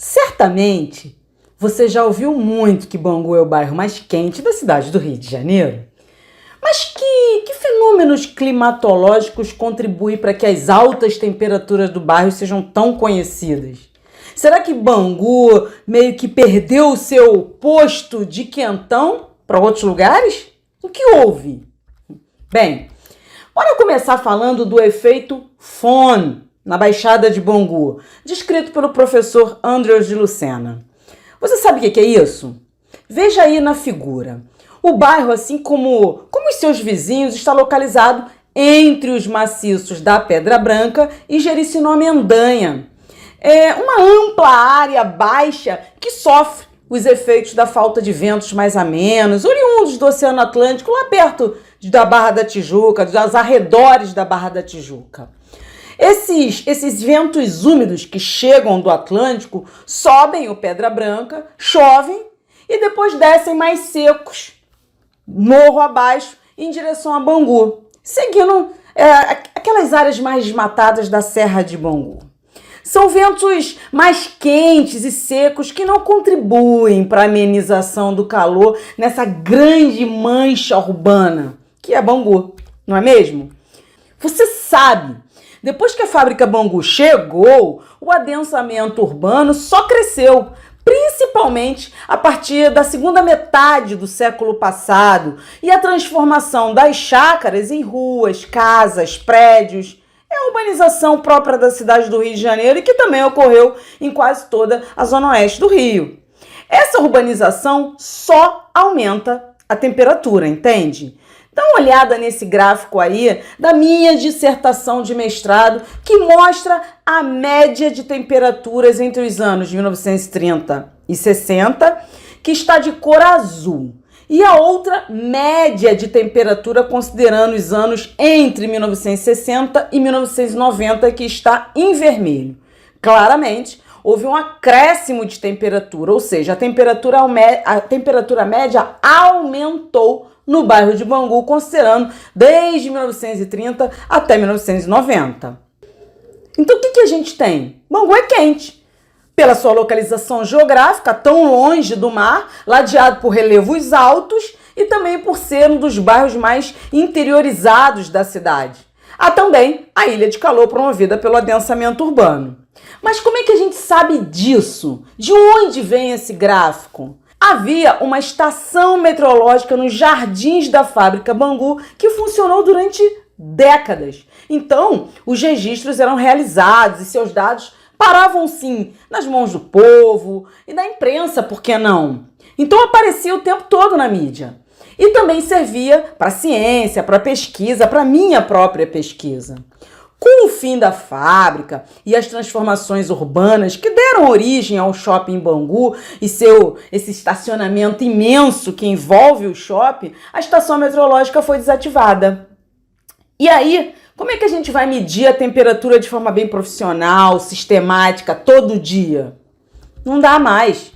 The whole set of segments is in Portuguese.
Certamente, você já ouviu muito que Bangu é o bairro mais quente da cidade do Rio de Janeiro. Mas que fenômenos climatológicos contribuem para que as altas temperaturas do bairro sejam tão conhecidas? Será que Bangu meio que perdeu o seu posto de quentão para outros lugares? O que houve? Bem, bora começar falando do efeito FON na Baixada de Bangu, descrito pelo professor Andrews de Lucena. Você sabe o que é isso? Veja aí na figura. O bairro, assim como os seus vizinhos, está localizado entre os maciços da Pedra Branca e Jericinó-Mendanha. É uma ampla área baixa que sofre os efeitos da falta de ventos mais amenos, oriundos do Oceano Atlântico, lá perto da Barra da Tijuca, dos arredores da Barra da Tijuca. Esses ventos úmidos que chegam do Atlântico sobem o Pedra Branca, chovem e depois descem mais secos, morro abaixo, em direção a Bangu, seguindo aquelas áreas mais desmatadas da Serra de Bangu. São ventos mais quentes e secos que não contribuem para a amenização do calor nessa grande mancha urbana, que é Bangu, não é mesmo? Você sabe, depois que a fábrica Bangu chegou, o adensamento urbano só cresceu, principalmente a partir da segunda metade do século passado, e a transformação das chácaras em ruas, casas, prédios. É a urbanização própria da cidade do Rio de Janeiro e que também ocorreu em quase toda a zona oeste do Rio. Essa urbanização só aumenta a temperatura, entende? Dá uma olhada nesse gráfico aí da minha dissertação de mestrado que mostra a média de temperaturas entre os anos de 1930 e 60, que está de cor azul. E a outra média de temperatura considerando os anos entre 1960 e 1990, que está em vermelho. Claramente, houve um acréscimo de temperatura, ou seja, a temperatura média aumentou no bairro de Bangu, considerando desde 1930 até 1990. Então, o que a gente tem? Bangu é quente. Pela sua localização geográfica, tão longe do mar, ladeado por relevos altos e também por ser um dos bairros mais interiorizados da cidade. Há também a ilha de calor promovida pelo adensamento urbano. Mas como é que a gente sabe disso? De onde vem esse gráfico? Havia uma estação meteorológica nos jardins da fábrica Bangu que funcionou durante décadas. Então, os registros eram realizados e seus dados paravam sim nas mãos do povo e da imprensa, por que não? Então aparecia o tempo todo na mídia. E também servia para ciência, para pesquisa, para minha própria pesquisa. Com o fim da fábrica e as transformações urbanas que deram origem ao Shopping Bangu e esse estacionamento imenso que envolve o shopping, a estação meteorológica foi desativada. E aí, como é que a gente vai medir a temperatura de forma bem profissional, sistemática, todo dia? Não dá mais.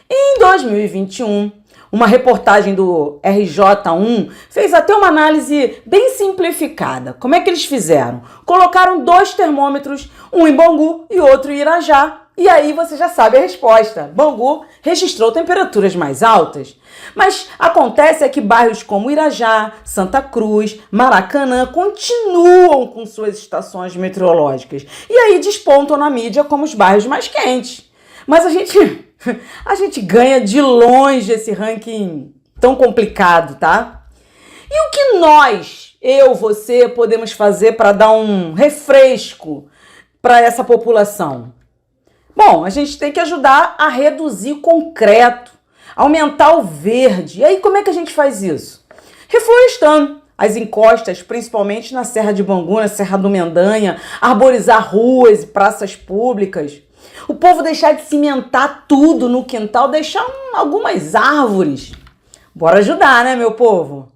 Em 2021, uma reportagem do RJ1 fez até uma análise bem simplificada. Como é que eles fizeram? Colocaram 2 termômetros, um em Bangu e outro em Irajá. E aí você já sabe a resposta. Bangu registrou temperaturas mais altas. Mas acontece que bairros como Irajá, Santa Cruz, Maracanã continuam com suas estações meteorológicas. E aí despontam na mídia como os bairros mais quentes. Mas a gente ganha de longe esse ranking tão complicado, tá? E o que nós, você, podemos fazer para dar um refresco para essa população? Bom, a gente tem que ajudar a reduzir o concreto, aumentar o verde. E aí, como é que a gente faz isso? Reflorestando as encostas, principalmente na Serra de Bangu, na Serra do Mendanha, arborizar ruas e praças públicas. O povo deixar de cimentar tudo no quintal, deixar algumas árvores. Bora ajudar, né, meu povo?